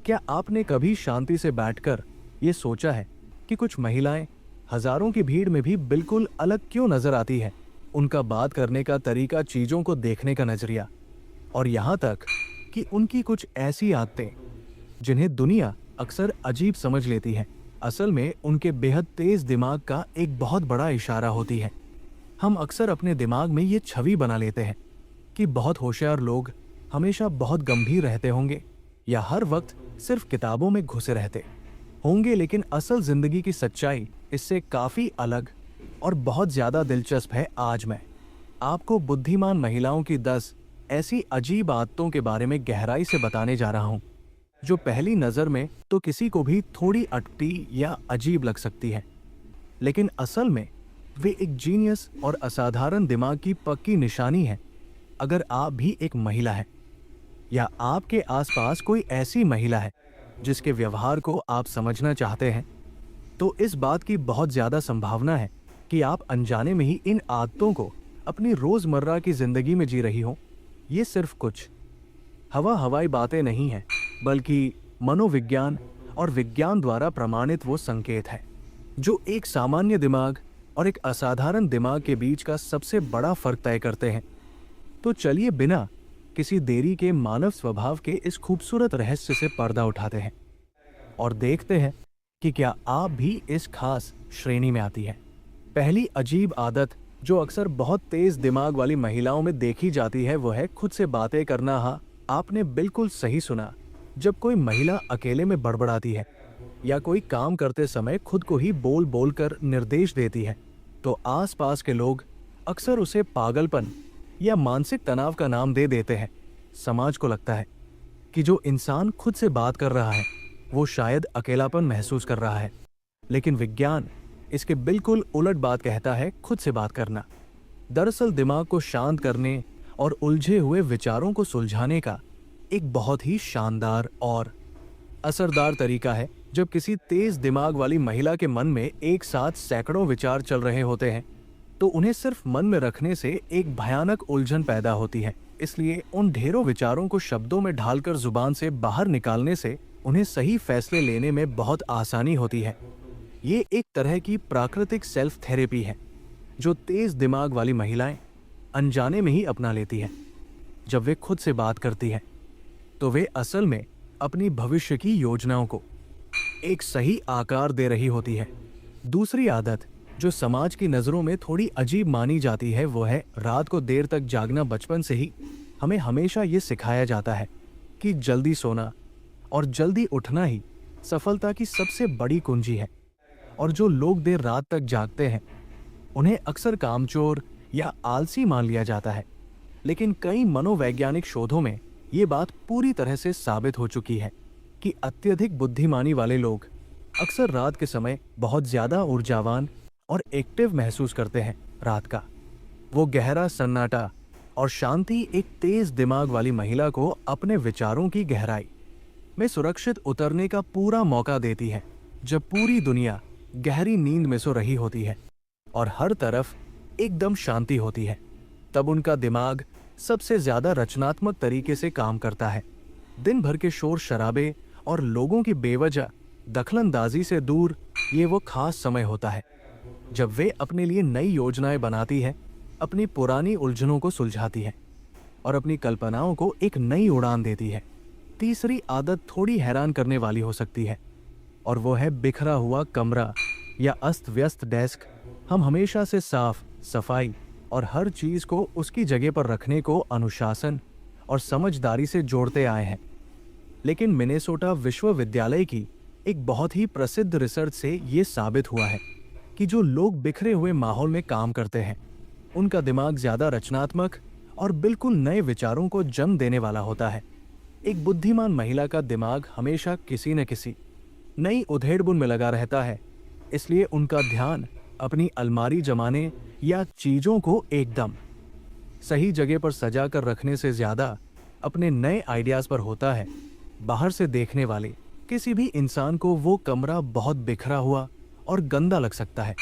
क्या आपने कभी शांति से बैठकर ये सोचा है कि कुछ महिलाएं हजारों की भीड़ में भी बिल्कुल अलग क्यों नजर आती है? उनका बात करने का तरीका, चीजों को देखने का नजरिया, और यहाँ तक कि उनकी कुछ ऐसी आदतें जिन्हें दुनिया अक्सर अजीब समझ लेती है, असल में उनके बेहद तेज दिमाग का एक बहुत बड़ा इशारा होती है। हम अक्सर अपने दिमाग में ये छवि बना लेते हैं कि बहुत होशियार लोग हमेशा बहुत गंभीर रहते होंगे या हर वक्त सिर्फ किताबों में घुसे रहते होंगे, लेकिन असल जिंदगी की सच्चाई इससे काफी अलग और बहुत ज्यादा दिलचस्प है। आज मैं आपको बुद्धिमान महिलाओं की 10 ऐसी अजीब आदतों के बारे में गहराई से बताने जा रहा हूं, जो पहली नजर में तो किसी को भी थोड़ी अटपटी या अजीब लग सकती है, लेकिन असल में वे एक जीनियस और असाधारण दिमाग की पक्की निशानी है। अगर आप भी एक महिला है या आपके आसपास कोई ऐसी महिला है जिसके व्यवहार को आप समझना चाहते हैं, तो इस बात की बहुत ज्यादा संभावना है कि आप अनजाने में ही इन आदतों को अपनी रोजमर्रा की जिंदगी में जी रही हो। ये सिर्फ कुछ हवाई बातें नहीं हैं, बल्कि मनोविज्ञान और विज्ञान द्वारा प्रमाणित वो संकेत है जो एक सामान्य दिमाग और एक असाधारण दिमाग के बीच का सबसे बड़ा फर्क तय करते हैं। तो चलिए बिना किसी देरी के मानव स्वभाव के इस खूबसूरत रहस्य से पर्दा उठाते हैं और देखते हैं कि क्या आप भी इस खास श्रेणी में आती है। पहली अजीब आदत जो अक्सर बहुत तेज दिमाग वाली महिलाओं में देखी जाती है, वो है खुद से बातें करना। हाँ, आपने बिल्कुल सही सुना। जब कोई महिला अकेले में बड़बड़ाती है या कोई काम करते समय खुद को ही बोल बोल कर निर्देश देती है, तो आसपास के लोग अक्सर उसे पागलपन या मानसिक तनाव का नाम दे देते हैं। समाज को लगता है कि जो इंसान खुद से बात कर रहा है वो शायद अकेलापन महसूस कर रहा है, लेकिन विज्ञान इसके बिल्कुल उलट बात कहता है। खुद से बात करना दरअसल दिमाग को शांत करने और उलझे हुए विचारों को सुलझाने का एक बहुत ही शानदार और असरदार तरीका है। जब किसी तेज दिमाग वाली महिला के मन में एक साथ सैकड़ों विचार चल रहे होते हैं, तो उन्हें सिर्फ मन में रखने से एक भयानक उलझन पैदा होती है। इसलिए उन ढेरों विचारों को शब्दों में ढालकर जुबान से बाहर निकालने से उन्हें सही फैसले लेने में बहुत आसानी होती है। ये एक तरह की प्राकृतिक सेल्फ थेरेपी है जो तेज दिमाग वाली महिलाएं अनजाने में ही अपना लेती हैं। जब वे खुद से बात करती हैं, तो वे असल में अपनी भविष्य की योजनाओं को एक सही आकार दे रही होती है। दूसरी आदत जो समाज की नज़रों में थोड़ी अजीब मानी जाती है, वो है रात को देर तक जागना। बचपन से ही हमें हमेशा ये सिखाया जाता है कि जल्दी सोना और जल्दी उठना ही सफलता की सबसे बड़ी कुंजी है, और जो लोग देर रात तक जागते हैं उन्हें अक्सर कामचोर या आलसी मान लिया जाता है। लेकिन कई मनोवैज्ञानिक शोधों में ये बात पूरी तरह से साबित हो चुकी है कि अत्यधिक बुद्धिमानी वाले लोग अक्सर रात के समय बहुत ज्यादा ऊर्जावान और एक्टिव महसूस करते हैं। रात का वो गहरा सन्नाटा और शांति एक तेज दिमाग वाली महिला को अपने विचारों की गहराई में सुरक्षित उतरने का पूरा मौका देती है। जब पूरी दुनिया गहरी नींद में सो रही होती है और हर तरफ एकदम शांति होती है, तब उनका दिमाग सबसे ज्यादा रचनात्मक तरीके से काम करता है। दिन भर के शोर शराबे और लोगों की बेवजह दखलंदाजी से दूर ये वो खास समय होता है जब वे अपने लिए नई योजनाएं बनाती है, अपनी पुरानी उलझनों को सुलझाती है और अपनी कल्पनाओं को एक नई उड़ान देती है। तीसरी आदत थोड़ी हैरान करने वाली हो सकती है, और वो है बिखरा हुआ कमरा या अस्त व्यस्त डेस्क। हम हमेशा से साफ सफाई और हर चीज को उसकी जगह पर रखने को अनुशासन और समझदारी से जोड़ते आए हैं, लेकिन मिनेसोटा विश्वविद्यालय की एक बहुत ही प्रसिद्ध रिसर्च से ये साबित हुआ है कि जो लोग बिखरे हुए माहौल में काम करते हैं उनका दिमाग ज्यादा रचनात्मक और बिल्कुल नए विचारों को जन्म देने वाला होता है। एक बुद्धिमान महिला का दिमाग हमेशा किसी न किसी नई उधेड़बुन में लगा रहता है, इसलिए उनका ध्यान अपनी अलमारी जमाने या चीजों को एकदम सही जगह पर सजा कर रखने से ज्यादा अपने नए आइडियाज पर होता है। बाहर से देखने वाले किसी भी इंसान को वो कमरा बहुत बिखरा हुआ और गंदा लग सकता है,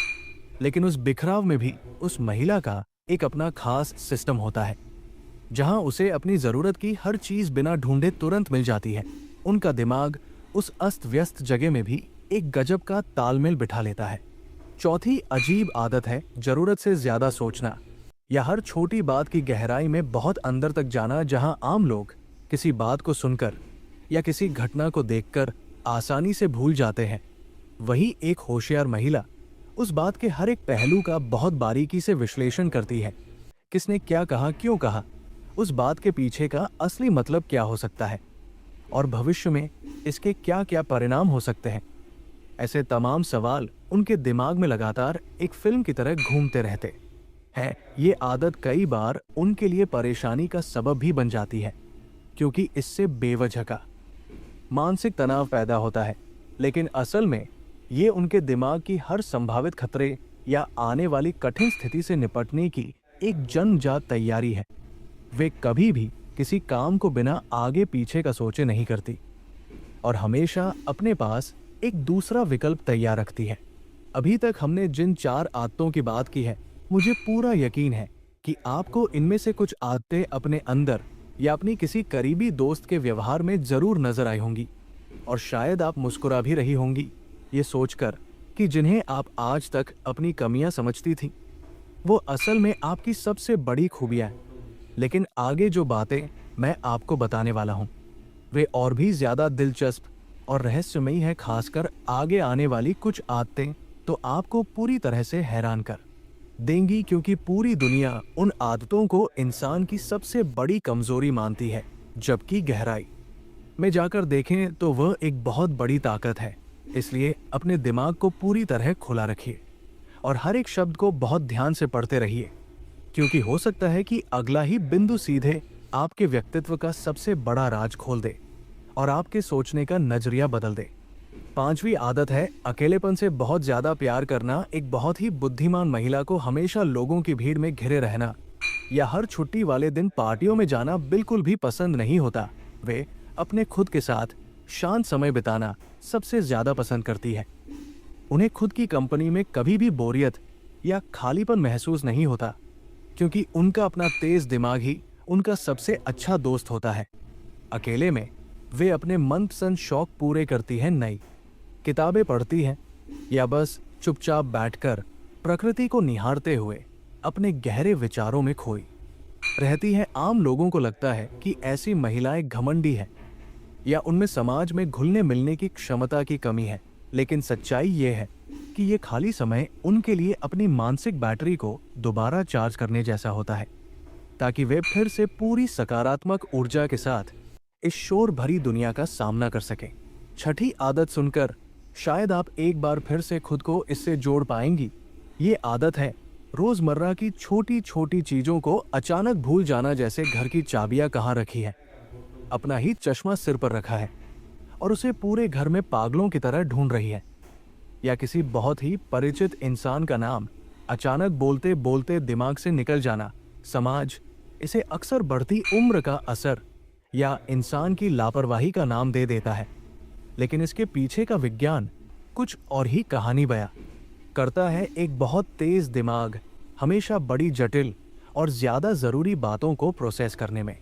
लेकिन उस बिखराव में भी उस महिला का एक अपना खास सिस्टम होता है जहां उसे अपनी जरूरत की हर चीज बिना ढूंढे तुरंत मिल जाती है। उनका दिमाग उस अस्त व्यस्त जगह में भी एक गजब का तालमेल बिठा लेता है। चौथी अजीब आदत है जरूरत से ज्यादा सोचना, या हर छोटी बात की गहराई में बहुत अंदर तक जाना। जहां आम लोग किसी बात को सुनकर या किसी घटना को देखकर आसानी से भूल जाते हैं, वही एक होशियार महिला उस बात के हर एक पहलू का बहुत बारीकी से विश्लेषण करती है। किसने क्या कहा, क्यों कहा, उस बात के पीछे का असली मतलब क्या हो सकता है और भविष्य में इसके क्या क्या परिणाम हो सकते हैं। ऐसे तमाम सवाल उनके दिमाग में लगातार एक फिल्म की तरह घूमते रहते हैं। ये आदत कई बार उनके लिए परेशानी का सबब भी बन जाती है, क्योंकि इससे बेवजह का मानसिक तनाव पैदा होता है। लेकिन असल में ये उनके दिमाग की हर संभावित खतरे या आने वाली कठिन स्थिति से निपटने की एक जन्मजात तैयारी है। वे कभी भी किसी काम को बिना आगे पीछे का सोचे नहीं करती और हमेशा अपने पास एक दूसरा विकल्प तैयार रखती है। अभी तक हमने जिन 4 आदतों की बात की है, मुझे पूरा यकीन है कि आपको इनमें से कुछ आदतें अपने अंदर या अपनी किसी करीबी दोस्त के व्यवहार में जरूर नजर आई होंगी, और शायद आप मुस्कुरा भी रही होंगी ये सोचकर कि जिन्हें आप आज तक अपनी कमियां समझती थीं, वो असल में आपकी सबसे बड़ी खूबियां हैं। लेकिन आगे जो बातें मैं आपको बताने वाला हूं, वे और भी ज्यादा दिलचस्प और रहस्यमयी है। खासकर आगे आने वाली कुछ आदतें तो आपको पूरी तरह से हैरान कर देंगी, क्योंकि पूरी दुनिया उन आदतों को इंसान की सबसे बड़ी कमजोरी मानती है, जबकि गहराई में जाकर देखें तो वह एक बहुत बड़ी ताकत है। इसलिए अपने दिमाग को पूरी तरह खुला रखिए और हर एक शब्द को बहुत ध्यान से पढ़ते रहिए, क्योंकि हो सकता है कि अगला ही बिंदु सीधे आपके व्यक्तित्व का सबसे बड़ा राज खोल दे और आपके सोचने का नजरिया बदल दे। 5वीं आदत है अकेलेपन से बहुत ज्यादा प्यार करना। एक बहुत ही बुद्धिमान महिला को हमेशा लोगों की भीड़ में घिरे रहना या हर छुट्टी वाले दिन पार्टियों में जाना बिल्कुल भी पसंद नहीं होता। वे अपने खुद के साथ शांत समय बिताना सबसे ज्यादा पसंद करती है। उन्हें खुद की कंपनी में कभी भी बोरियत या खालीपन महसूस नहीं होता, क्योंकि उनका अपना तेज दिमाग ही उनका सबसे अच्छा दोस्त होता है। अकेले में वे अपने मनपसंद शौक पूरे करती हैं, नई किताबें पढ़ती हैं या बस चुपचाप बैठकर प्रकृति को निहारते हुए अपने गहरे विचारों में खोई रहती हैं। आम लोगों को लगता है कि ऐसी महिलाएं घमंडी हैं या उनमें समाज में घुलने मिलने की क्षमता की कमी है, लेकिन सच्चाई ये है कि ये खाली समय उनके लिए अपनी मानसिक बैटरी को दोबारा चार्ज करने जैसा होता है, ताकि वे फिर से पूरी सकारात्मक ऊर्जा के साथ इस शोर भरी दुनिया का सामना कर सकें। 6ठी आदत सुनकर शायद आप एक बार फिर से खुद को इससे जोड़ पाएंगी। ये आदत है रोजमर्रा की छोटी छोटी चीजों को अचानक भूल जाना, जैसे घर की चाबियां कहाँ रखी है, अपना ही चश्मा सिर पर रखा है और उसे पूरे घर में पागलों की तरह ढूंढ रही है, या किसी बहुत ही परिचित इंसान का नाम अचानक बोलते बोलते दिमाग से निकल जाना। समाज इसे अक्सर बढ़ती उम्र का असर या इंसान की लापरवाही का नाम दे देता है, लेकिन इसके पीछे का विज्ञान कुछ और ही कहानी बयां करता है। एक बहुत तेज दिमाग हमेशा बड़ी जटिल और ज्यादा जरूरी बातों को प्रोसेस करने में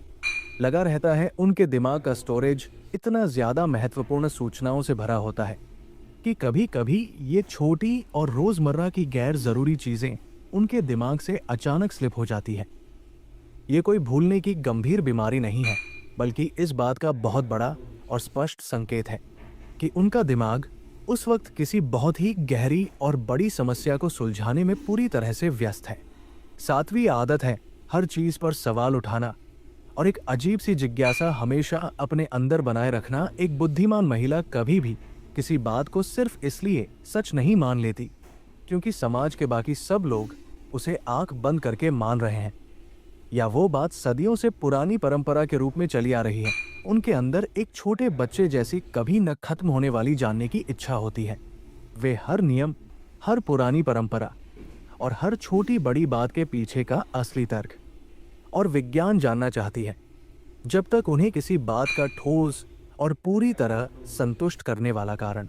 लगा रहता है। उनके दिमाग का स्टोरेज इतना ज्यादा महत्वपूर्ण सूचनाओं से भरा होता है कि कभी कभी ये छोटी और रोजमर्रा की गैर जरूरी चीजें उनके दिमाग से अचानक स्लिप हो जाती है। ये कोई भूलने की गंभीर बीमारी नहीं है, बल्कि इस बात का बहुत बड़ा और स्पष्ट संकेत है कि उनका दिमाग उस वक्त किसी बहुत ही गहरी और बड़ी समस्या को सुलझाने में पूरी तरह से व्यस्त है। 7वीं आदत है हर चीज पर सवाल उठाना और एक अजीब सी जिज्ञासा हमेशा अपने अंदर बनाए रखना। एक बुद्धिमान महिला कभी भी किसी बात को सिर्फ इसलिए सच नहीं मान लेती क्योंकि समाज के बाकी सब लोग उसे आंख बंद करके मान रहे हैं, या वो बात सदियों से पुरानी परंपरा के रूप में चली आ रही है। उनके अंदर एक छोटे बच्चे जैसी कभी न खत्म होने वाली जानने की इच्छा होती है। वे हर नियम, हर पुरानी परंपरा और हर छोटी बड़ी बात के पीछे का असली तर्क और विज्ञान जानना चाहती है। जब तक उन्हें किसी बात का ठोस और पूरी तरह संतुष्ट करने वाला कारण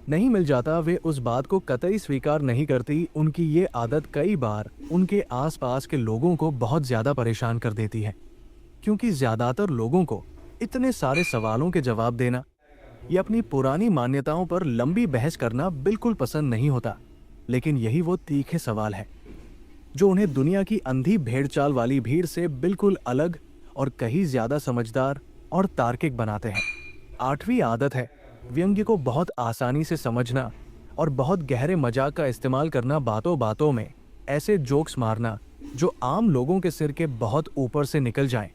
नहीं मिल जाता, वे उस बात को कतई स्वीकार नहीं करती। उनकी ये आदत कई बार उनके आसपास के लोगों को बहुत ज्यादा परेशान कर देती है, क्योंकि ज्यादातर लोगों को इतने सारे सवालों के जवाब देना ये अपनी पुरानी मान्यताओं पर लंबी बहस करना बिल्कुल पसंद नहीं होता, लेकिन यही वो तीखे सवाल है जो उन्हें दुनिया की अंधी भेड़चाल वाली भीड़ से बिल्कुल अलग और कहीं ज्यादा समझदार और तार्किक बनाते हैं। 8वीं आदत है व्यंग्य को बहुत आसानी से समझना और बहुत गहरे मजाक का इस्तेमाल करना। बातों बातों में ऐसे जोक्स मारना जो आम लोगों के सिर के बहुत ऊपर से निकल जाएं।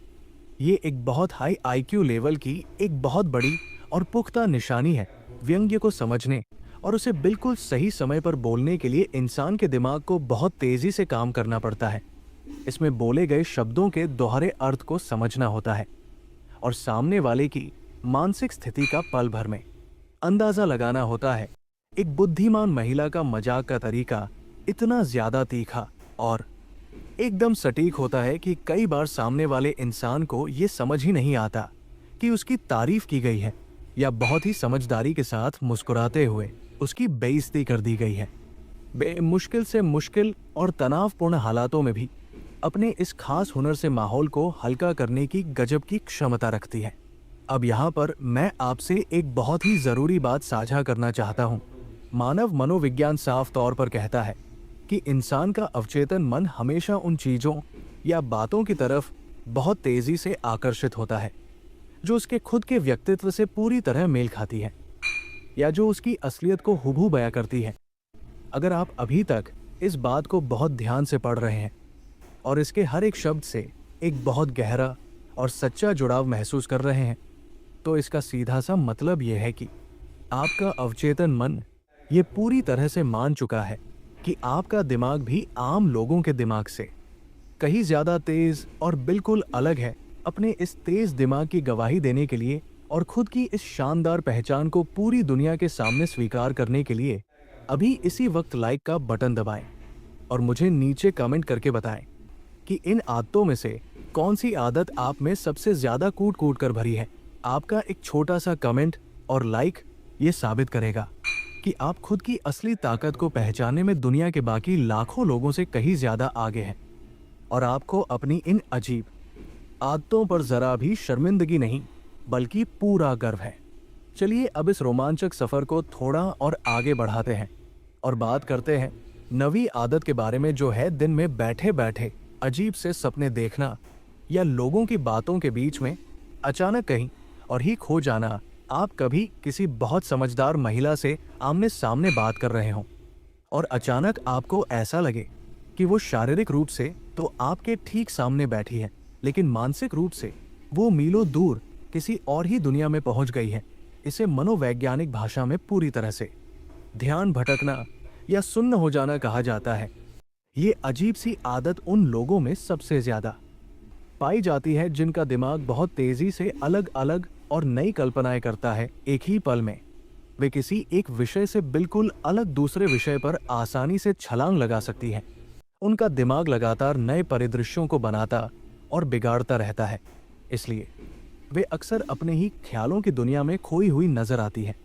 ये एक बहुत हाई IQ लेवल की एक बहुत बड़ी और पुख्ता निशानी है। व्यंग्य को समझने और उसे बिल्कुल सही समय पर बोलने के लिए इंसान के दिमाग को बहुत तेजी से काम करना पड़ता है। इसमें बोले गए शब्दों के दोहरे अर्थ को समझना होता है और सामने वाले की मानसिक स्थिति का पल भर में अंदाजा लगाना होता है। एक बुद्धिमान महिला का मजाक का तरीका इतना ज्यादा तीखा और एकदम सटीक होता है कि कई बार सामने वाले इंसान को यह समझ ही नहीं आता कि उसकी तारीफ की गई है या बहुत ही समझदारी के साथ मुस्कुराते हुए उसकी बेइज्जती कर दी गई है। मुश्किल से मुश्किल और तनावपूर्ण हालातों में भी अपने इस खास हुनर से माहौल को हल्का करने की गजब की क्षमता रखती है। अब यहाँ पर मैं आपसे एक बहुत ही जरूरी बात साझा करना चाहता हूँ। मानव मनोविज्ञान साफ तौर पर कहता है कि इंसान का अवचेतन मन हमेशा उन चीजों या बातों की तरफ बहुत तेजी से आकर्षित होता है जो उसके खुद के व्यक्तित्व से पूरी तरह मेल खाती है या जो उसकी असलियत को हुबहू बयां करती है। अगर आप अभी तक इस बात को बहुत ध्यान से पढ़ रहे हैं और इसके हर एक शब्द से एक बहुत गहरा और सच्चा जुड़ाव महसूस कर रहे हैं, तो इसका सीधा सा मतलब यह है कि आपका अवचेतन मन ये पूरी तरह से मान चुका है कि आपका दिमाग भी आम लोगों के दिमाग से कहीं ज्यादा तेज और बिल्कुल अलग है। अपने इस तेज दिमाग की गवाही देने के लिए और खुद की इस शानदार पहचान को पूरी दुनिया के सामने स्वीकार करने के लिए अभी इसी वक्त लाइक का बटन दबाएं और मुझे नीचे कमेंट करके बताएं कि इन आदतों में से कौन सी आदत आप में सबसे ज्यादा कूट कूट कर भरी है। आपका एक छोटा सा कमेंट और लाइक ये साबित करेगा कि आप खुद की असली ताकत को पहचानने में दुनिया के बाकी लाखों लोगों से कहीं ज्यादा आगे हैं और आपको अपनी इन अजीब आदतों पर जरा भी शर्मिंदगी नहीं बल्कि पूरा गर्व है। चलिए अब इस रोमांचक सफर को थोड़ा और आगे बढ़ाते हैं और बात करते हैं 9वीं आदत के बारे में, जो है दिन में बैठे बैठे अजीब से सपने देखना या लोगों की बातों के बीच में अचानक कहीं और ही खो जाना। आप कभी किसी बहुत समझदार महिला से आमने सामने बात कर रहे हों और अचानक आपको ऐसा लगे कि वो शारीरिक रूप से तो आपके ठीक सामने बैठी है, लेकिन मानसिक रूप से वो मीलों दूर किसी और ही दुनिया में पहुंच गई है। इसे मनोवैज्ञानिक भाषा में पूरी तरह से ध्यान भटकना या सुन्न हो जाना कहा जाता है। ये अजीब सी आदत उन लोगों में सबसे ज्यादा पाई जाती है जिनका दिमाग बहुत तेजी से अलग अलग और नई कल्पनाएं करता है। एक ही पल में वे किसी एक विषय से बिल्कुल अलग दूसरे विषय पर आसानी से छलांग लगा सकती है। उनका दिमाग लगातार नए परिदृश्यों को बनाता और बिगाड़ता रहता है, इसलिए वे अक्सर अपने ही ख्यालों की दुनिया में खोई हुई नजर आती है।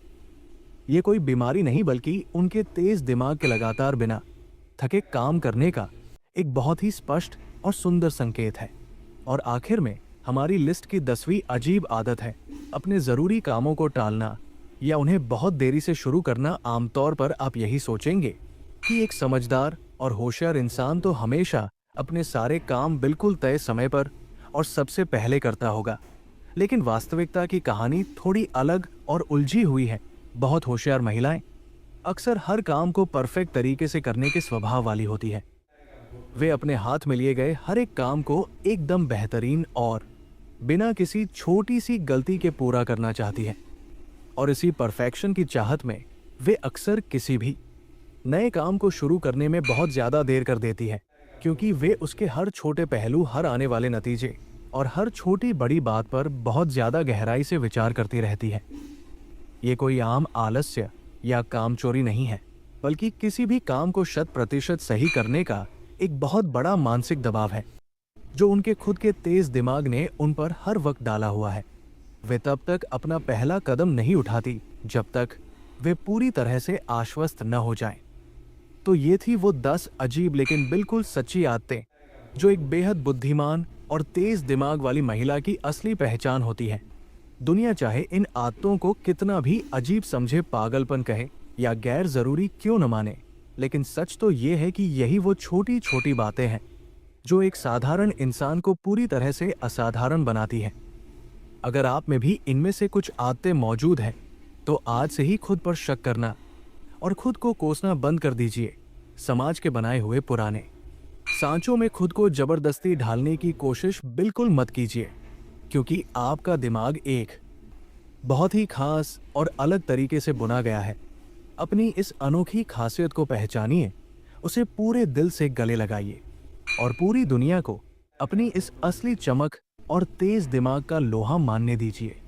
ये कोई बीमारी नहीं बल्कि उनके तेज दिमाग के लगातार बिना थके काम करने का एक बहुत ही स्पष्ट और सुंदर संकेत है। और आखिर में हमारी लिस्ट की 10वीं अजीब आदत है अपने जरूरी कामों को टालना या उन्हें बहुत देरी से शुरू करना। आमतौर पर आप यही सोचेंगे कि एक समझदार और होशियार इंसान तो हमेशा अपने सारे काम बिल्कुल तय समय पर और सबसे पहले करता होगा, लेकिन वास्तविकता की कहानी थोड़ी अलग और उलझी हुई है। बहुत होशियार महिलाएं अक्सर हर काम को परफेक्ट तरीके से करने के स्वभाव वाली होती है। वे अपने हाथ में लिए गए हर एक काम को एकदम बेहतरीन और बिना किसी छोटी सी गलती के पूरा करना चाहती है और इसी परफेक्शन की चाहत में वे अक्सर किसी भी नए काम को शुरू करने में बहुत ज्यादा देर कर देती है, क्योंकि वे उसके हर छोटे पहलू, हर आने वाले नतीजे और हर छोटी बड़ी बात पर बहुत ज्यादा गहराई से विचार करती रहती है। ये कोई आम आलस्य या कामचोरी नहीं है, बल्कि किसी भी काम को 100% सही करने का एक बहुत बड़ा मानसिक दबाव है जो उनके खुद के तेज दिमाग ने उन पर हर वक्त डाला हुआ है। वे तब तक अपना पहला कदम नहीं उठाती जब तक वे पूरी तरह से आश्वस्त न हो जाएं। तो ये थी वो 10 अजीब लेकिन बिल्कुल सच्ची आदतें जो एक बेहद बुद्धिमान और तेज दिमाग वाली महिला की असली पहचान होती है। दुनिया चाहे इन आदतों को कितना भी अजीब समझे, पागलपन कहे या गैर जरूरी क्यों न माने, लेकिन सच तो ये है कि यही वो छोटी छोटी बातें हैं जो एक साधारण इंसान को पूरी तरह से असाधारण बनाती हैं। अगर आप में भी इनमें से कुछ आदतें मौजूद हैं, तो आज से ही खुद पर शक करना और खुद को कोसना बंद कर दीजिए। समाज के बनाए हुए पुराने सांचों में खुद को जबरदस्ती ढालने की कोशिश बिल्कुल मत कीजिए, क्योंकि आपका दिमाग एक बहुत ही खास और अलग तरीके से बुना गया है। अपनी इस अनोखी खासियत को पहचानिए, उसे पूरे दिल से गले लगाइए और पूरी दुनिया को अपनी इस असली चमक और तेज दिमाग का लोहा मानने दीजिए।